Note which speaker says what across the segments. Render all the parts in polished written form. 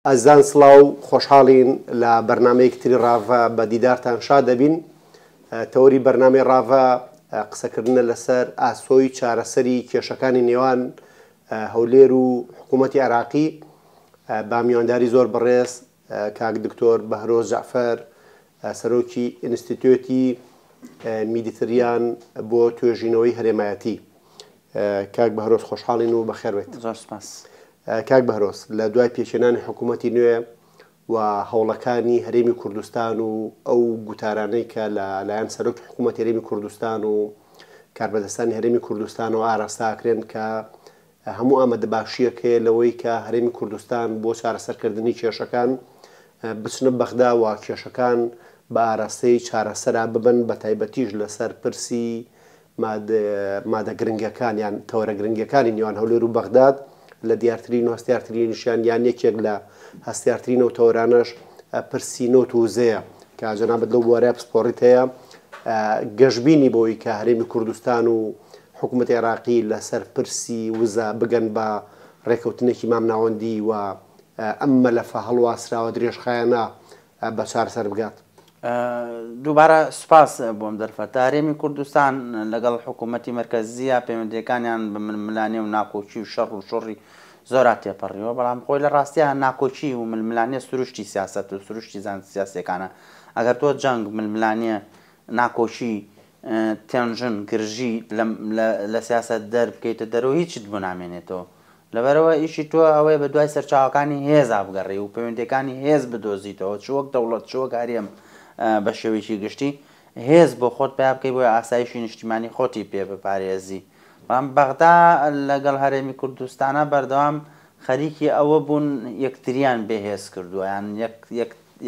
Speaker 1: ئەزان سڵاو خۆشحاڵین لە بەرنمەیەکتری ڕاڤە بە دیدارتان شا دەبین. تەوەری بەرنامەی ڕاڤە قسەکردنە لەسەر ئاسۆی چارەسەری کێشەکانی نێوان هەولێر و حکوومەتی عێراقی با میوانداری زۆر بەڕێز کاک دکتۆر بەهرۆز جەعفەر سەرۆکی ئینستیتوێتی میدیتریان بۆ توێژینەوەی هەرێمایەتی. کاک بەهرۆز خۆشحاڵین و بەخێربێت. کاک بەهرۆز لە دوای پێچێنانی حکوومەتی نوێ و هەوڵەکانی هەرێمی کوردستان و ئەو گوتارانەی کە لەلایەن سەرۆکی حکوومەتی هەرێمی کوردستان و کاربەدەستانی هەرێمی کوردستان و ئاراستاکرێن کە هەموو ئامادەباشیەکەیە لەوەی کە هەرێمی کوردستان بۆ چارەسەرکردنی کێشەکان بچنە بەغدا و کێشەکان بە ئاراستەی چارەسەرا ببن، بە تایبەتیش لەسەر پرسی مادە گرنگەکان یان تەوەرە گرنگەکانی نێوان هەولێر و بەغداد لە دیارترین و هەستیارترینیشیان یان یەکێک لە هەستیارترینە و تەوەرانەش پرسی نۆت و وزەیە کە جەنابەت لەو بوارەیە پسپۆڕیت هەیە. گەشتبینی بۆی کە هەرێمی کوردستان و حکوومەتی عێراقی لەسەر پرسی وزە بگەن بە ڕێکەوتنێکی مامناوەندی و ئەم مەلەفە هەڵواسراوە درێژخایەنە بە چارەسەر بگات.
Speaker 2: دووبارە سوپاس بۆم دەرفەت. هەرێمی کوردستان لەگەڵ حکوومەتی مەرکەزیە پەیوەندیەکانیان بە ململانێ و ناکۆچی و شەڕ و شۆڕی زۆرا تێپەڕیەوە، بەڵام خۆی لە ڕاستیە ناکۆچی و ململانێ سروشتی سیاسەت و سروشتی زانست سیاسیەکانە. ئەگەر تۆ جەنگ ململانێ ناکۆچی تێنژن گرژی لە سیاسەت دەربکەیتە دەرەوە هیچت بۆ نامێنێتەوە. لەبەرەوە ئیشی تۆ ئەوەیە بە دوای سەرچاوەکانی هێزا بگەڕێ و پەیوەندیەکانی هێز بدۆزیتەوە، چوەک دەوڵەت چوەک هەرێم بە شێوەیەکی گشتی هێز بۆ خۆت پیا بکەی بۆ ئاسایشی نیشتیمانی خۆتی پێ بپارێزی. بەڵام بەغدا لەگەڵ هەرێمی کوردستانە بەردەوام خەریکی ئەوە بوون یەکتریان بێهێز کردووە، یان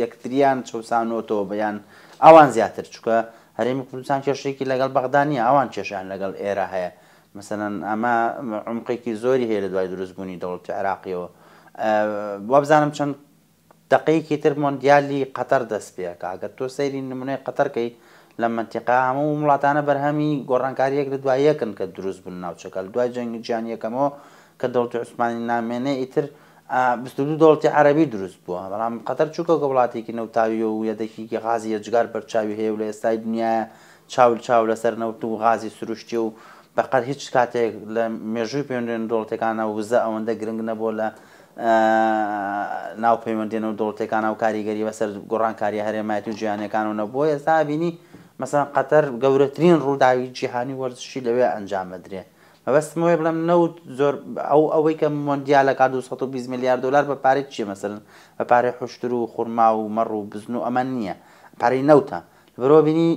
Speaker 2: یەکتریان چەسانۆتەوە بەیان ئەوان زیاتر، چکە هەرێمی کوردستان کێشەیەکی لەگەڵ بەغدا نیە، ئەوان کێشیان لەگەڵ ئێرە هەیە. مەسەلەن ئەمە عومقێکی زۆری هەیە لە دوای دروستبوونی دەوڵەتی عێراقیەوە. وە بزانم چەند دقەیەکی تر مۆندیالی قەتەر دەست پێکە. ئەگەر تۆ سەیری نمونەی قەتەرکەی لە منتیقا هەموو وڵاتانە بەرهەمی گۆڕانکاریەک لە دوای یەکن کە دروست بوون ناوچەکە. لە دوای جەنگی جیهانی یەکەمەوە کە دەوڵەتی عوسمانی نامێنێ ئیتر 22 دەوڵەتی عەرەبی دروست بووە، بەڵام قەتەر چووکە وڵاتێکی نەوتاوی و یەدەکێکی غازی یەجگار بەرچاوی هەیە و لە ئێستای دنیاە چاو لەسەر نەوت و غازی سروشتی و بەقەت هیچ کاتێک لە مێژووی پەیوەندیدێن دەوڵەتەکانە وزە ئەوەندە گرنگ نەبووە لە ناو پەیوەندیدێنەوە دەوڵەتەکانە و کاریگەری بەسەر گۆڕانکاریە هەرێمایەتی و جیهانیەکانەوە نەبووە. ئێستا بینی مەسەڵەن قەتەر گەورەترین ڕووداوی جیهانی وەرزشی لەوێ ئەنجامەدرێ. مەبەستمەوەی بڵێم نەوت زۆر ئەوەی کە مۆندیالەکە 220 میلیارد دلار بە پارەی چیە؟ مەسەڵەن بە پارەی حوشتر و خوڕما و مەڕ و بزن و ئەمە نییە، پارەی نەوتە. لەبەرەوە بینی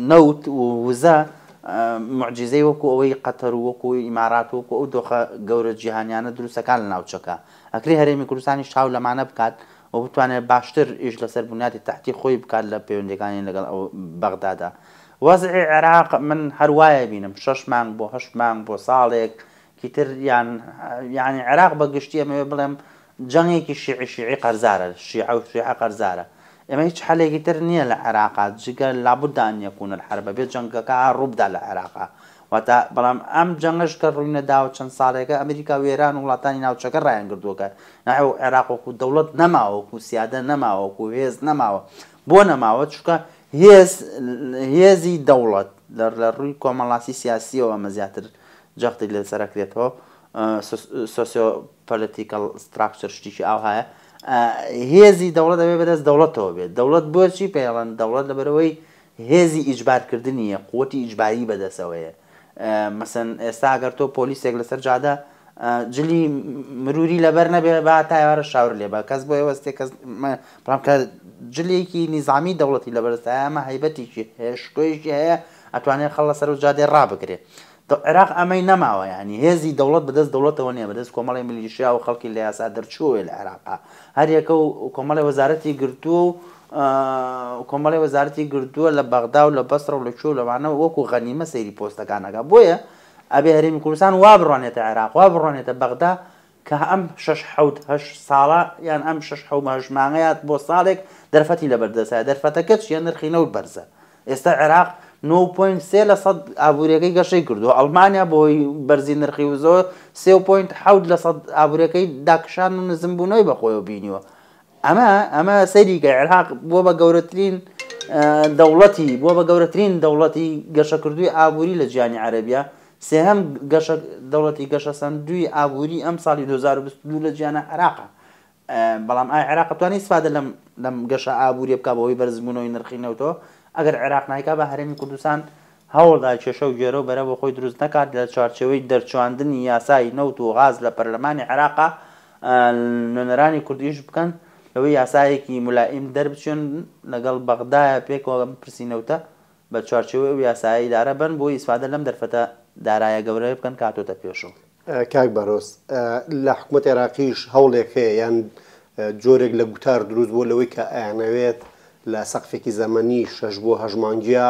Speaker 2: نەوت و وزە معجزەی وەکو ئەوەی قەتەر و وەکو ئیمارات و وەکو ئەو دۆخە گەورە جیهانیانە دروستەکان لە ناوچەکە. ئەکری هەرێمی کوردستانی شاو لەمانە بکات و بتوانێت باشتر ئیش لەسەر بنیاتی تاحتی خۆی بکات لە پەیوەندیەکانی لەگەڵ ئەو بەغدادا. وەزعی عێراق من هەروایە بینم 6 مانگ بۆ 8 مانگ بۆ ساڵێک کیتر یعنی عێراق بە گشتی ئەمەوێ بڵێم جەنگێکی شیعی قەرزارە، شیعە و شیعە قەرزارە. ئێمە هیچ حەلێکی تر نییە لە عێراقات جگە لابد ئەن یەکون الحرب بێت جەنگەکە ڕووبدا لە عێراقا. واتە بەڵام ئەم جەنگەش کە ڕووی نەداوە چەند ساڵێکە ئەمریکا و ئێران و وڵاتانی ناوچەکە ڕایان کردووەکە ناو عێراق وەکو دەوڵەت نەماوە، وەکو سیادە نەماوە، وەکو هێز نەماوە. بۆ نەماوە؟ چونکە هێزی دەوڵەت لە ڕووی کۆمەڵاسی سیاسیەوە ئەمە زیاتر جەختی لەسەرەکرێتەوە، سۆسیۆپۆلیتیکەڵ ستراکچەر شتێکی ئاو هەیە. هێزی دەوڵەت دەبێت بەدەست دەوڵەتەوە بێت. دەوڵەت بۆچی پێڵەن؟ دەوڵەت لەبەرەوەی هێزی ئیجبارکردنیە، قووەتی ئیجباری بەدەستەوەیە. مەسەن ئێستا ئەگەر تۆ پۆلیسێک لەسەر جادە جلی مروری لەبەر نەبێ با تایوارە شاور لێ بە کەس بۆ ئێوەستێ کەس بەڵام کە جلێکی نیزامی دەوڵەتی لەبەرستە ئەمە هەیبەتێکی هەیە، شتۆیەکی هەیە ئەتوانێت خەڵ لەسەر و جادێ ڕابگرێت. عێراق ئەمەی نەماوە، ینی هێزی دەوڵەت بەدەست دەوڵەتەوە نییە، بەدەست کۆمەڵی میلیشیا و خەڵکی لە یاسا دەرچووە لە عێراقا. هەریەکە و کۆمەڵی وەزارەتی گرتووە و کۆمەڵی وەزارەتی گرتووە لە بەغدا و لە بەسڕە و لە کوێ و لەوانەوە وەکو غەنیمە سەیری پۆستەکانەکە. بۆیە ئەبێ هەرێمی کوردستان وا بڕوانێتە عێراق، وا بڕوانێتە بەغدا کە ئەم 6-7 ساڵە یان ئەم 6 مانگەیات بۆ ساڵێک دەرفەتی لەبەردەسایە. دەرفەتەکە چیە؟ نرخی نەوت بەرزە. ئێستا عێراق 9.3% ئابوووریەکەی گەشەی کردو ئەڵمانیا بۆی بەرزی نرخی وزۆ 3.7% ئابوووریەکەی داکشان و نزمبوونەوەی بەخۆیەوە بینیوە ئەمە سەریکە عێراق بۆ بە گەورەترین دەوڵەتی گەشەکردووی ئابووری لە جیهانی عەرەبیە سێهەم دەوڵەتی گەشە سەندووی ئابووری ئەم ساڵی 2022 لە جیهانە عێراقە بەڵام ئایا عێراق دەتوانێت ئیسفادە لەم گەشە ئابووریە بکات بەهۆی بەرزبوونەوەی نرخی نەوتەوە ئەگەر عێراق نایکا بە هەرێمی کوردستان هەوڵدا کێشە و گێرە و بەرە بۆ خۆی دروست نەکات لە چوارچێوەی دەرچواندنی یاسای نەوت و غاز لە پەرلەمانی عێراقا نوێنەرانی کوردیش بکەن لەوەی یاسایەکی مولائیم دەربچێن لەگەڵ بەغدایە پێکەوە پرسینەوتە بە چوارچێوەی و یاسایی دارە بن بۆ ئیسفادە لەم دەرفەتە دارایە گەورەی بکەن کاتۆتە پێشەوە.
Speaker 1: کاک بەرۆس لە حکوومەت عێراقیش هەوڵێک هەیە یان جۆرێک لە گوتار دروست بۆ لەوەی کە ئەیانەوێت لە سەقفێکی زەمەنی 6 بۆ هەژمانگیە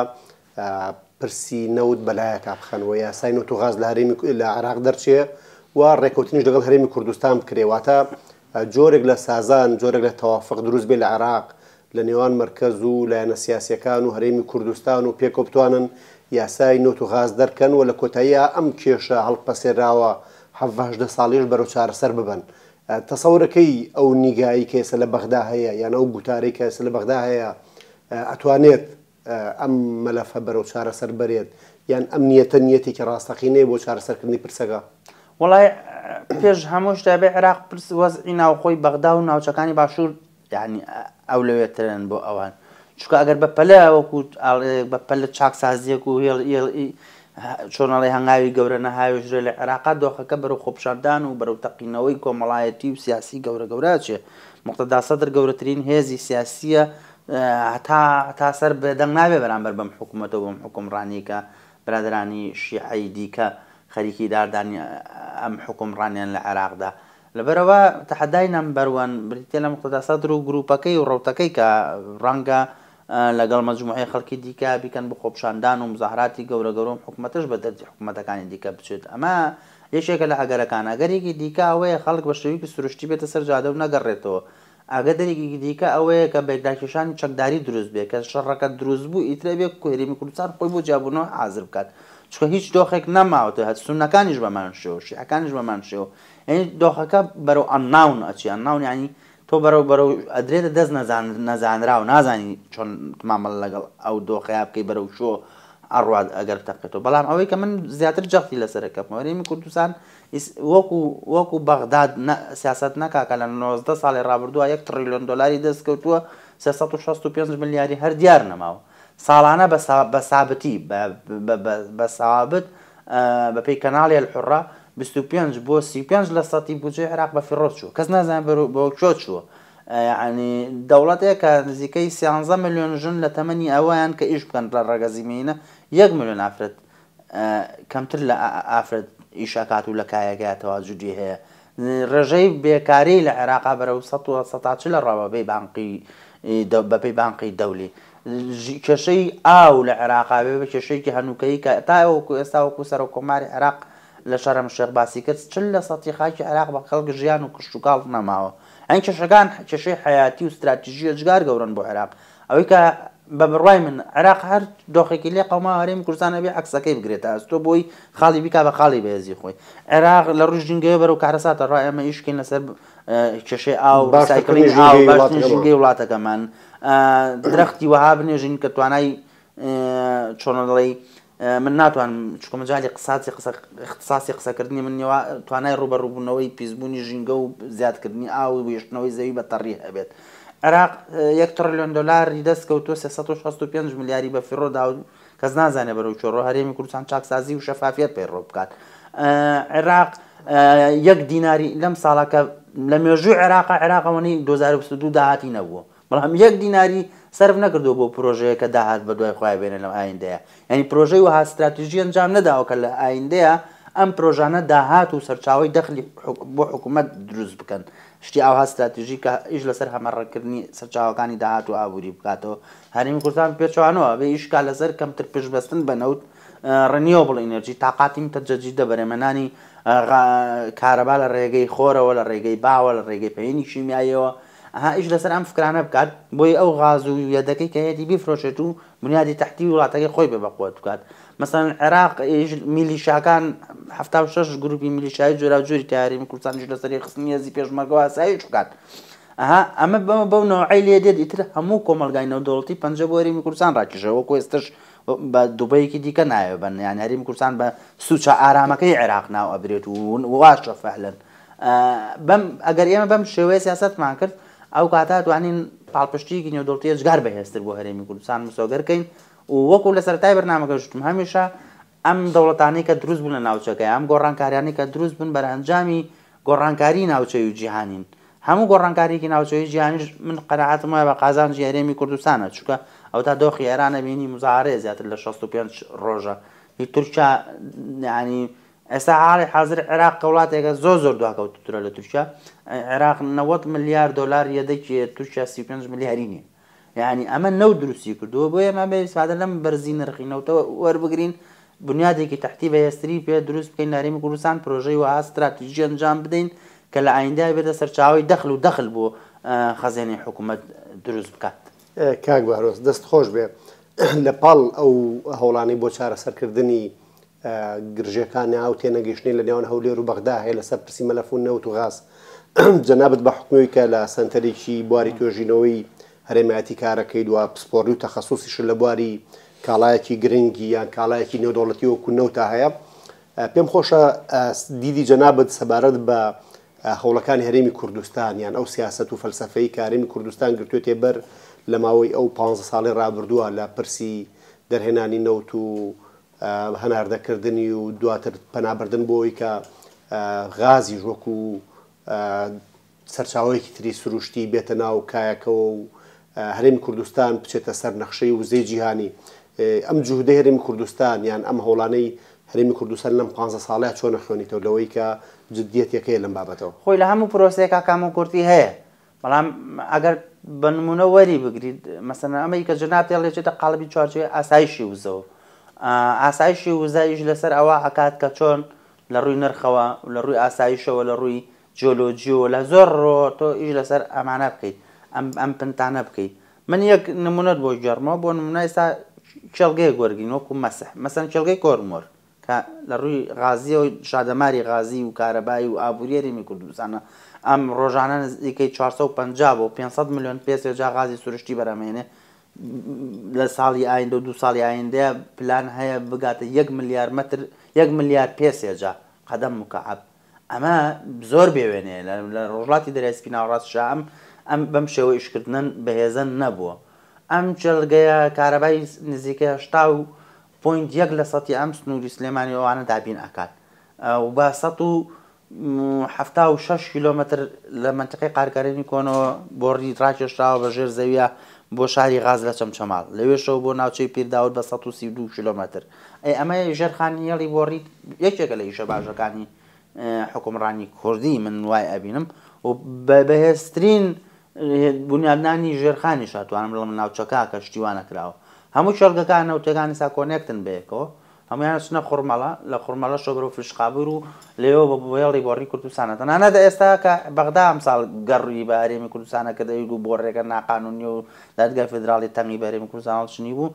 Speaker 1: پرسی نەوت بەلایەکە بخەنەوە یاسای نەوت و غاز لە هەرێمی لە عێراق دەرچێ و ڕێکەوتنیش لەگەڵ هەرێمی کوردستان بکرێواتە جۆرێک لە سازان جۆرێک لە تەوافق دروست بێ لە عێراق لە نێوان مرکز و لایەنە سیاسیەکان و هەرێمی کوردستان و پێکۆ بتوانن یاسای نەوت و غاز دەرکەن و لە کۆتاییە ئەم کێشە هەڵپەسێراوە 17 ساڵیش بەرەو چارەسەر ببن. تەسەورەکەی ئەو نیگایی کە ئێستا لە بەغدا هەیە یان ئەو گوتارەی کە ئێستا لە بەغدا هەیە ئەتوانێت ئەم مەلەفە بەرەو چارەسەر بەرێت یان ئەم نیەتە نیەتێکی ڕاستەقینەیە بۆ چارەسەرکردنی پرسەکە؟
Speaker 2: وڵای پێش هەموو شتە بێ عێراق پرس وەزعی ناوخۆی بەغدا و ناوچەکانی باشوور یعنی ئەولەوێترن بۆ ئەوان چونکە ئەگەر بەپەلە وەکو بەپەلە چاکسازیەک و چۆنەڵی هەنگاوی گەورە نەهاوێژرێ لە عێراقا دۆخەکە بەرەو خۆپشاردان و بەرەو تەقینەوەی کۆمەڵایەتی و سیاسی گەورە چێ مقتەدا سەدر گەورەترین هێزی سیاسیە هەتا سەر بەدەنگ نابێ بەرامبەر بەم حکوومەتەوە بەم حکومڕانیکە برادرانی شیعەی دیکە خەریکی داردانی ئەم حکومڕانیان لە عێراقدا لەبەرەوە تەحەدای نەمبەر-وەن بریتە لە مقتەدا سەدر و گروپەکەی و ڕەوتەکەی کە ڕەنگە لەگەڵ مەجموعەی خەڵکی دیکە بیکەن بە خۆپشاندان و مزاحراتی گەورە حکوومەتش بە دەرجی حکوومەتەکانی دیکە بچێت ئەمە یەکێکە لە ئەگەرەکان ئەگەرێکی دیکە ئەوەیە خەڵک بە شێوەیەکی سروشتی بێتە سەر جادە و نەگەڕێتەوە ئاگەدەرێکی دیکە ئەوەیە کە بێداکێشانی چەکداری دروست بێت کە شەڕەکە دروست بوو ئیترە بێت هەرێمی کوردستان خۆی بۆ جیابوونەوە حازر بکات چونکە هیچ دۆخێک نەماوەتە هەت سونەکانیش بەمان شێوە شیعەکانیش بەمان شێوە یعنی دۆخەکە بەرەو ئەنناون ئەچی ئەنناون یعنی تۆ بەرەو ئەدرێتە دەست نەزانرا و نازانی چۆن تمامەڵ لەگەڵ ئەو دۆخەیە بکەی بەرەو شۆ ئەڕوات ئەگەر تەقێتەوە بەڵام ئەوەی کە من زیاتر جەختی لەسەرەکەم هەرێمی کوردستان وەکو بەغداد سیاست ناکاکە لە 19 ساڵی ڕابردووە 1 تریلیۆن دۆلاری دەستکەوتووە 365 ملیاری هەر دیار نەماوە ساڵانە بە سابتی بە سابت بەپێی کەناڵی الحوڕە 25 بۆ 35 لە سەتی بودجێ عێراق بە فیڕۆ چووە کەس نازانێت بۆ کۆ چووە یعنی دەوڵەتێک کە نزیکەی 13 ملیۆن ژن لە تەمەنی ئەوەیان کە ئیش بکەن لە ڕێگەزیمینە 1 ملیۆن ئافرەت کەمتر لە ئافرەت ئیشاکات و لە کایەکەیە تەواجودی هەیە ڕێژەی بێکاری لە عێراقا بەرەو 140 لە ڕاوە بەپێی بانقی دەولی کێشەی ئاو لە عێراقا بێ بە کێشەیەکی هەنووکەی کە تا وەکو ئێستا وەکو سەر و کۆماری عێراق لە شەرم شێخ باسی کرد 40 لە سەتی خاکی عێراق بە خەڵک ژیان و کشت و کاڵ نەماوە ئەین کێشەکان کێشەی حیاتی و استراتیژیە جگار گەورن بۆ عێراق ئەوەی کە بە بڕوای من عێراق هەر دۆخێکی لێ قەوما هەرێمی کوردستان ئەبێ عەکسەکەی بگرێتە ئەستۆ بۆی خاڵی بیکا بە خاڵی بەهێزی خۆی عێراق لە ڕووی ژینگەیە بەرەو کارەساتە ڕای ئەمە ئیشکەین لەسەر کێشەی ئاو سایکڵینگ ئاو باشترین ژینگەی وڵاتەکەمان درەختی وەها بنێژین کە توانای چۆنە دەڵێی من ناتوانم چونکە مەجالی اختصاسی قسەکردنی من نێوە توانای ڕوبەڕووبوونەوەی پیسبوونی ژینگە و زیادکردنی ئاو و وێشتنەوەی زەوی بە تەڕی هەبێت عێراق 1 تریلیۆن دۆلاری دەستکەوتووە 365 ملیاری بە فیڕۆدا و کەس نازانێ بەرەو چۆڕۆ هەرێمی کوردستان چاکسازی و شەفافیت پێڕۆ بکات عێراق 1 دیناری لەم ساڵەکە لە مێژووی عێراقەوەنەی 2022 داهاتی نەبووە بەڵام 1 دیناری سەرف نەکردو بۆ پرۆژەیە کە داهات بە دوای خۆی بێنە لەم ئایندەیە یعنی پرۆژەی وها استراتیژی ئەنجام نەداوە کە لە ئایندەیە ئەم پرۆژانە داهات و سەرچاوی دەخلی بۆ حکوومەت دروست بکەن شتی ئاوها استراتیژی کە ئیش لەسەر هەمەڕەکردنی سەرچاوەکانی داهات و ئابووری بکاتەوە هەرێمی کوردستان پێچوانەوە بێ ئیشکا لەسەر کەمتر پشتبەستن بە نەوت ڕنیۆبڵ ئینەرژی تااقاتی متەجەدیدە بەرهێمەنانی کارەبا لە ڕێگەی خۆرەوە لە ڕێگەی باوە لە ڕێگەی پەیێنی شیمیاییەوە ئیش لەسەر ئەم فکرانە بکات بۆی ئەو غاز و یەدەکەی کە هەیەی بیفرۆشێت و بنیادی تحتی وڵاتەکەی خۆی بێ بەقوت بکات. مثلا عێراق میلیشاکان 76 گروپی میلیشایی جۆرا جووری تیاریمی کوردستانیش لەسەری خستنی هێزی پێشمەرگەوە ئاسایش بکات. ئەمە بەو نەوعی لێ دێت ئیتر هەموو کۆمەلگای نێودەوڵەتی پەنجە بۆ هەرێمی کوردستان ڕاکێشەوە وەکو ئێستش بە دووبەیەکی دیکە نایە بن یان هەرێمی کوردستان بە سوچە ئارامەکەی عێراق ناو ئەبرێت و واشە فەعلەن. ئەگەر ئێمە بەم شێوەیە سیاسەتمان کرد ئەو کاتا توانین پاڵپشتیکی نێودەوڵەتی جگار بەهێزتر بۆ هەرێمی کوردستان مسۆگەرکەین و وەکو لە سەرەتای بەرنامەکەشتم هەمیشە ئەم دەوڵەتانەی کە دروست بوون لە ناوچەکەی ئەم گۆڕانکاریانەی کە دروست بن بەرئەنجامی گۆڕانکاری ناوچەی و جیهانین. هەموو گۆڕانکاریکی ناوچەی جیهانیش من قەناعەتم وایە بە قازانجی هەرێمی کوردستانە چونکە ئەو تا دۆخی ئێرانە بینی مزارەیە زیاتر لە 65 ڕۆژە. تورکیا یعنی ئێستا حاڵی حاضر عێراق کە وڵاتێکە زۆر دواکەوتوترە لە تورکیا. عێراق 90 ملیار دلار یەدەکی تورکیا 35 ملیاری نییە. یعنی ئەمە نەو دروستی کردووە بۆ ئێمە بێ ئیسفادە لەم بەرزی نرخینەوەتەوە وەربگرین بنیادێکی تحتی بەهێزتری پێ دروست بکەین لە هەرێمی کوردستان پرۆژەی وها استراتیژی ئەنجام بدەین کە لە ئایندای بێتە سەرچاوی دەخل بۆ خەزێنی حکوومەت دروست بکات.
Speaker 1: کاک بەهرۆز دەست خۆش بێ لە پاڵ ئەو هەوڵانی بۆ چارەسەرکردنی گرژەکانی ئاو تێنەگەیشتنی لە نێوان هەولێر و بەغدا هەیە لەسەر پرسی مەلەفون نەوت و غاز جەنابەت بە حکومی کە لە سنتەرێکی بواری توێژینەوەی هەرێمەتی کارەکەی دووە پسپۆڕی و تەخەسوسیش لە بواری کاڵایەکی گرنگی یان کاڵایەکی نێودەوڵەتی وەکو نەوتا هەیە. پێم خۆشە دیدی جەنابەت سەبارەت بە هەوڵەکانی هەرێمی کوردستان یان ئەو سیاسەت و فەلسەفەی کە هەرێمی کوردستان گرتوێتێ بەر لە ماوەی ئەو 15 ساڵی ڕابردووە لە پرسی دەرهێنانی نەوت و هەناردەکردنی و دواتر پەنابردن بۆی کە غازی وەکو سەرچاوەیەکی تری سروشتی بێتە ناو کایەکەوە و هەرێمی کوردستان بچێتە سەر نەخشەی وزەی جیهانی. ئەم جوهدەی هەرێمی کوردستان یان ئەم هەوڵانەی هەرێمی کوردستان لەم 15 ساڵەیە چۆنە خوێنیتەوە لەوەی کە جددیەتەکەیە لەم بابەتەوە
Speaker 2: خۆی لە هەموو پرۆسەیەکا کام و کورتی هەیە بەڵام ئەگەر بە نمونە وەری بگریت مەسەن ئەمەی کە جەناب تێڵێچێتە قاڵبی چوارچێوەی ئاسایشی وزەوە ئاسایشی وزایش لەسەر ئەوە ئەکات کە چۆن لە ڕووی نرخەوە لە ڕووی ئاسایشەوە لە ڕووی جیۆلۆجیۆ لە زۆر ڕۆ تۆ ئیش لەسەر ئەمانە بکەیت ئەم پنتانە بکەیت. من یەک نمونەت بۆ گەڕمەوە بۆ نمونە ئێستا کێڵگەیەک وەرگین وەکو مەسەن کێڵگەی کۆرمۆر کە لە ڕووی غازی و شادەماری غازی و کارەبایی و ئابووری هەرێمی کوردستانە ئەم ڕۆژانە نزیکەی 450 بۆ 500 میلیۆن پێسێجا غازی سروشتی بەرەمێنێ لە ساڵی ئایندە و 2 ساڵی ئایندەیە پلان هەیە بگاتە 1 میلیار مەتر 1 میلیار پێسێجا قەدەم مکعب. ئەمە زۆر بێوێنێ لە ڕۆژڵاتی دەریای سپی ناوەڕاستشە ئەم بەم شێوە ئیشکردنەن بەهێزە نەبووە. ئەم جەڵگەیە کارەبای نزیکەی 80.1% ئەم سنووری سلێمانی ئەوانە دابین ئەکات و بە 176 کیلۆمەتر لە منتقی قارکارێنی کۆنەوە بۆڕی ڕاکێشراوە بە ژێر زەویە بۆ شاری غاز لە چەمچەماڵ لەوێشەوە بۆ ناوچەی پیرداوت بە 132 کیلۆمەتر. ئەمە ژێرخانیەڵی بۆڕی یەکێکە لە ئیشە باشەکانی حکومڕانی کوردی من وای ئەبینم و بەهێزترین بنیادنانی ژێرخانی شاتوانم لەم ناوچەکە کە شتیوانە کراوە. هەموو چێڵگەکان نەوتەکانی سا کۆنێکتن بەیەکەوە هەمویان چنە خوڕمەڵە لە خوڕمەڵە شۆبرە و فشقابور و لێەوە بە بۆێڵی بۆڕی کوردستانە تەنانەدا ئێستا کە بەغدا ئەمساڵ گەڕووی بە هەرێمی کوردستانە کە دەویست و بۆڕێکە ناقانونی و دادگای فدراڵی تەنگی بە هەرێمی کوردستان هەڵچنی بوو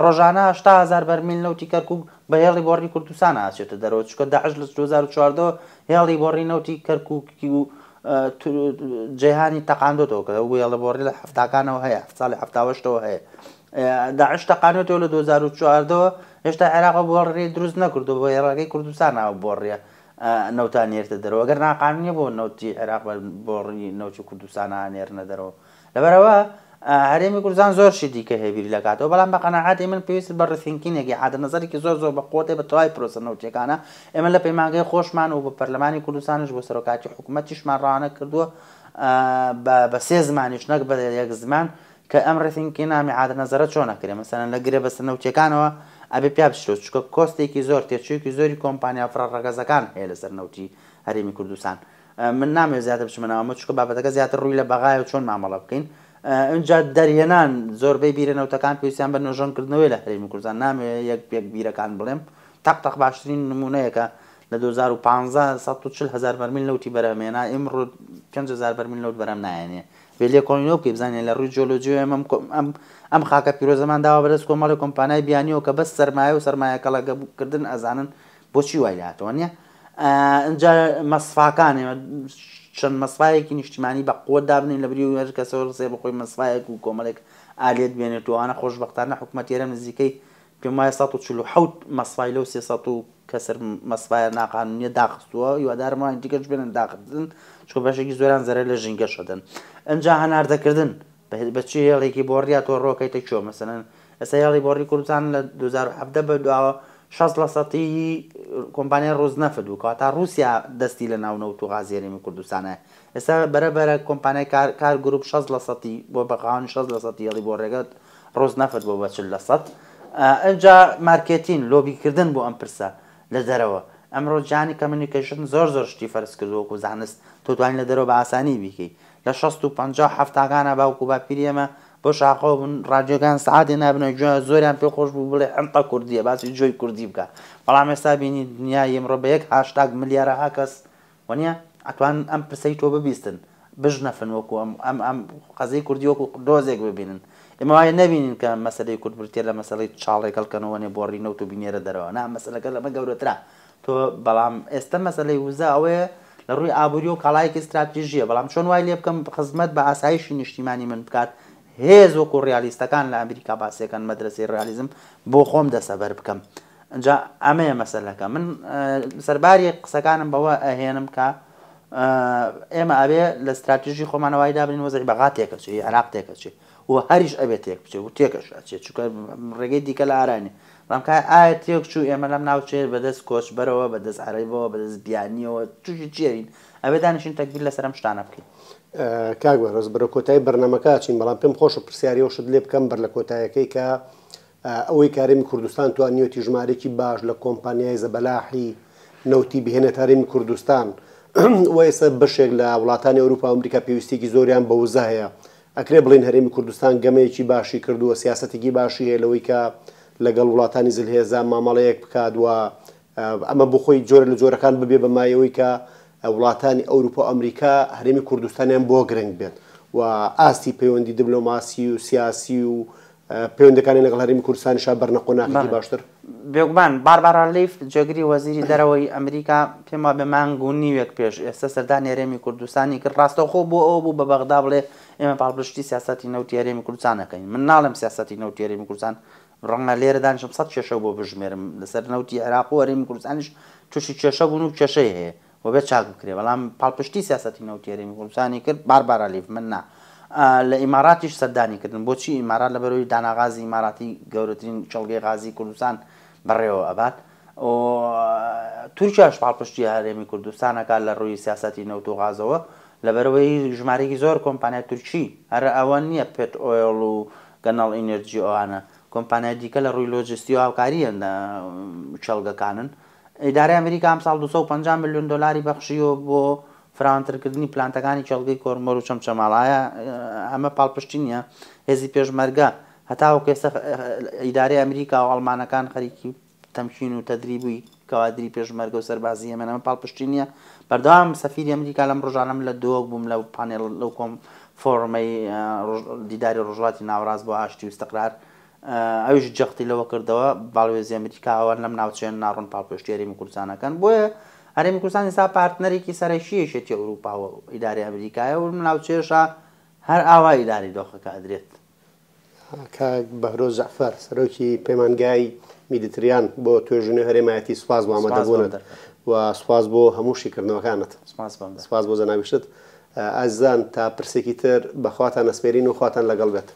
Speaker 2: ڕۆژانە 80,000 بەرمیل نەوتی کەرکووک بە هێڵی بۆڕی کوردستانە ئاچێتە دەرەوە چکە داعش لە 2014 هێڵی بۆڕی نەوتی کەرکووکی و جێهانی تەقاندۆتەوە کە هێڵە بۆڕی لە هەفتاکانەوە هەیە ساڵی هەفتاوەشتەوە هەیە داعش تەقانێتەوە لە 2014 هێشتا عێراق بۆڕێ دروست نەکردو بۆ هێڕەکەی کوردستانەوە بۆڕیە نەوتانێرتە دەرەوە گەر ناقانونیە بۆ نەوتی عێراق بۆڕی نەوتی کوردستانە نێرنە دەرەوە. لەبەرەوە هەرێمی کوردستان زۆر شی دیکە هەیەبیری لەکاتەوە بەڵام بە قەناعەتی من پێویست بە ڕثینکینێکی عادە نەزەرێکی زۆر بە قوتێ بە تەواوی پرۆسە نەوتیەکانە ئێمە لە پەیمانگەی خۆشمان و بە پەرلەمانی کوردستانش بۆ سەرۆکاتی حکوومەتیشمان ڕاوانە کردووە بە 3 زمانیش نەک بە 1 زمان کە ئەم ڕثینکی نامی عادە نەزەرە چۆن نەکرێ مەسەلەن لە گرێ بەسەر نەوتیەکانەوە ئەبێ پیا بشتۆ چکە کۆستێکی زۆر تێچوویەکی زۆری کۆمپانیا فڕەڕەگەزەکان هەیە لەسەر نەوتی هەرێمی کوردستان. من نامێت زیاتر بچمەوە چکە بابەتەکە زیاتر ڕووی لە بەغایە و چۆن مامەڵە بکەین اینجا دەرهێنان زۆربەی بیرەنەوتەکان پێویستیان بە نۆژۆنکردنەوەی لە هەرێمی کوردستان نامێت یەک پێک بیرەکان بڵێم تەق باشترین نمونەیەکە لە 2015 140,000 بەرمیل لەوتی بەرەمێنا ئێمڕۆ 5,000 بەرمیل لەوت بەرەم نایێنێ بێ لێ کۆنینەوە بکەی بزانێت لە ڕووی جۆلۆجی ئەم خاکە پیرۆزەمان داوا بەدەست کۆمەڵی کۆمپانیای بیانیەوە کە بەس سەرمایە و سەرمایەکەڵەکردن ئەزانن بۆچی وای لاتەوە نییە ئەجا مەسفاکانێ چەند مەسفایەکی نیشتیمانی بە قووە دابنین لە بری و هەر کەسەوە ڕسێ بەخۆی مەسفایەک و کۆمەڵێک ئالێت بێنێتوانە خۆشبەختانە حکوومەتێرە نزیکەی پێم وایە 147 مەسفای لەو 300 کەسەر مەسفایە ناقانونیە داخستووە هیوادارمان دیکەش بێنن داخستن چکە بەشێکی زۆران زەرە لە ژینگە شەدەن ئەجا هەناردەکردن بەچی هێڵێکی بۆڕیا تۆ ڕۆکەیتە چۆ مەسەلەن ئێستا هێڵی بۆڕی کوردستان لە 2017 بەدواوە 60% کۆمپانیای ڕۆزنەفت و کەواتە رووسیا دەستی لە ناونەوت و غازێرەمی کوردستانە ئێستا بەرەبەرە کۆمپانیای کار گروپ 60% بۆ بەقاوانی 60% هێڵی بۆ ڕێگەت ڕۆزنەفت بۆ بە 40%. ئەجا مارکێتین لۆبیکردن بۆ ئەم پرسە لە دەرەوە ئەمڕۆ جانی کەمیونیکیشن زۆر شتی فەرز کردووەکو زانست تۆ توانین لە دەرەوە بە ئاسانی بیکەی لە 60 هەفتاکانە باوکو باپیری ئێمە بۆ شاخۆ بن ڕادیۆکان سعادێ نابنە گوێ زۆریان پێ خۆش بوو بڵێ ئەمقە کوردیە باسی جۆی کوردی بکە بەڵام ئێستا بینی دنیای ئێمڕۆ بە 1 هاشتاگ ملیارەها کەس وەنیە ئەتوان ئەم پرسەی تۆ ببیستن بژنەفن وەکو ئەم قەزەی کوردی وەکو دۆزێک ببینن ئێمە وایە نبینین کە مەسەلەی کورد برتێ لە مەسەلەی چاڵێکەڵکەنەوەنێ بۆ ڕینەوت و بینێرە دەرەوە نا مەسەلەکە لەمە گەورەترا تۆ بەڵام ئێستا مەسەلەی وزە ئەوەیە لە ڕووی ئابووری و کاڵایەکی استراتیژیە بەڵام چۆن وای لێ بکەم خزمەت بە ئاسایشی نیشتیمانی من بکات هێز وەکو ڕیالیستەکان لە ئەمریکا باسیەکان مەدرسەی ڕیالیزم بۆ خۆم دەسەبەر بکەم ئەجا ئەمەیە مەسەلەکە من سەرباری قسەکانم بەوە ئەهێنم کە ئێمە ئەبێ لە استراتیژی خۆمانەوەی دابنین وەزەی بەغا تێکەچێ عراق تێکەچێ و هەریش ئەبێت تێک بچێت و تێکەش ئەچێت چونکە ڕێگەی دیکە لە ئارانی بەڵام کە ئایا تێک چوو ئێمە لەم ناوچێت بەدەست کۆچبەرەوە بەدەست عەرەبەوە بەدەست بیانیەوە تووشی چێرین ئەبێ دانیشین تەکبیر لەسەر ئەم شتانە بکەین
Speaker 1: کاگوە ڕۆز بەرە کۆتایی بەرنەمەکە چین بەڵام پێم خۆشە پرسیاریەوە شت لێ بکەم بەر لە کۆتایەکەی کە ئەوەی کارێمی کوردستان توانیوەتی ژمارەی باش لە کۆمپانیای زەبەلاحی نەوتی بهێنێت هەرێمی کوردستان وایسە بەشێک لە وڵاتانی ئەوروپا و ئەمریکا پێویستێکی زۆریان بە وزە هەیە ئەکرێ بڵین هەرێمی کوردستان گەمەیەکی باشی کردووە سیاسەتێکی باشی هەیە لەوەی کە لەگەڵ وڵاتانی زلهێزا مامەڵەیەک بکات وە ئەمە بۆ خۆی جۆرە لە جۆرەکان ببێ بەمایەوەی کە وڵاتانی ئەوروپا و ئەمریکا هەرێمی کوردستانیان بۆ گرنگ بێت و ئاستی پەیوەندی دیبلۆماسی و سیاسی و پەیوەندەکانی لەگەڵ هەرێمی کوردستانیشا بەرنەقۆناقی باشتر
Speaker 2: بێگومان باربارا لیف جێگری وەزیری دەرەوەی ئەمریکا پێم وە بە مانگ و نیوێک پێش ئێستا سەردانی هەرێمی کوردستانی کرد ڕاستەوخۆ بۆ ئەو بوو بە بەغدا بڵێ ئێمە پاڵپشتی سیاسەتی نەوتی هەرێمی کوردستان نەکەین من ناڵم سیاسەتی نەوتی هەرێمی کوردستان ڕەنگە لێرە دانیشم 100 کێشە بۆ بژمێرم لەسەر نەوتی عێراق و هەرێمی کوردستانیش تووشی کێشە بوون و کێشەی هەیە و بێت چاک بکرێ بەڵام پاڵپشتی سیاسەتی نەوتی هەرێمی کوردستانی کرد باربارا لیف من نا لە ئیماراتیش سەردانی کردن بۆچی ئیمارات لەبەرەوەی داناغازی ئیماراتی گەورەترین چڵگەی غازی کوردستان بەڕێوە ئەبات تورکیاش پاڵپشتی هەرێمی کوردستانەکە لە ڕووی سیاسەتی نەوت و غازەوە لەبەرەوەی ژمارەیەکی زۆر کۆمپانیای تورکی هەر ئەوە نییە پێت ئۆیڵ و گەنەڵ ئینەرجی ئەوانە کۆمپانیای دیکە لە ڕووی لۆجستی و هاوکاریە چەڵگەکانن ئیدارەی ئەمریکا ئەم ساڵ 250 ملیۆن دۆلاری بەخشیوە بۆ فراوانترکردنی پلانتەکانی چەڵگەی کۆرمەر و چەمچەماڵایە ئەمە پاڵپشتی نییە هێزی پێشمەرگە هەتاوەکو ئێستا ئیدارەی ئەمریکا و ئەڵمانەکان خەریکی تەمکین و تەدریبووی کەوادری پێشمەرگە و سەربازی ئێمە ئەمە پاڵپشتی نییە بەردەوام سەفیری ئەمریکا لەم ڕۆژانەم لە دۆک بووم لەو پانێڵ لەو کۆم فۆرمەی دیداری ڕۆژهەڵاتی ناوەڕاست بۆ ئاشتی و استقرار ئەویش جەختی لەوە کردەوە باڵێزی ئەمریکاوە لەم ناوچێن ناڕۆن پاڵپشتی هەرێمی کوردستانەکەن بۆیە هەرێمی کوردستان ئێستا پارتنەرێکی سەرەکیەشێتی ئەوروپا و ئیداری ئەمریکایە و ناوچێشە هەر ئاوا ئیداری دۆخەکە ئەدرێت
Speaker 1: کاک بەهرۆز جەعفەر سەرۆکی پەیمانگای میدیتریان بۆ توێژینەوەی هەرێمایەتی سوپاس بۆ ئامادەبوونت و سوپاس بۆ هەموو شیکردنەوەکانت سوپاس بۆ زەناویشت ئازان تا پرسێکی تر بەخواتان ئەسپێرین و خواتان لەگەڵ بێت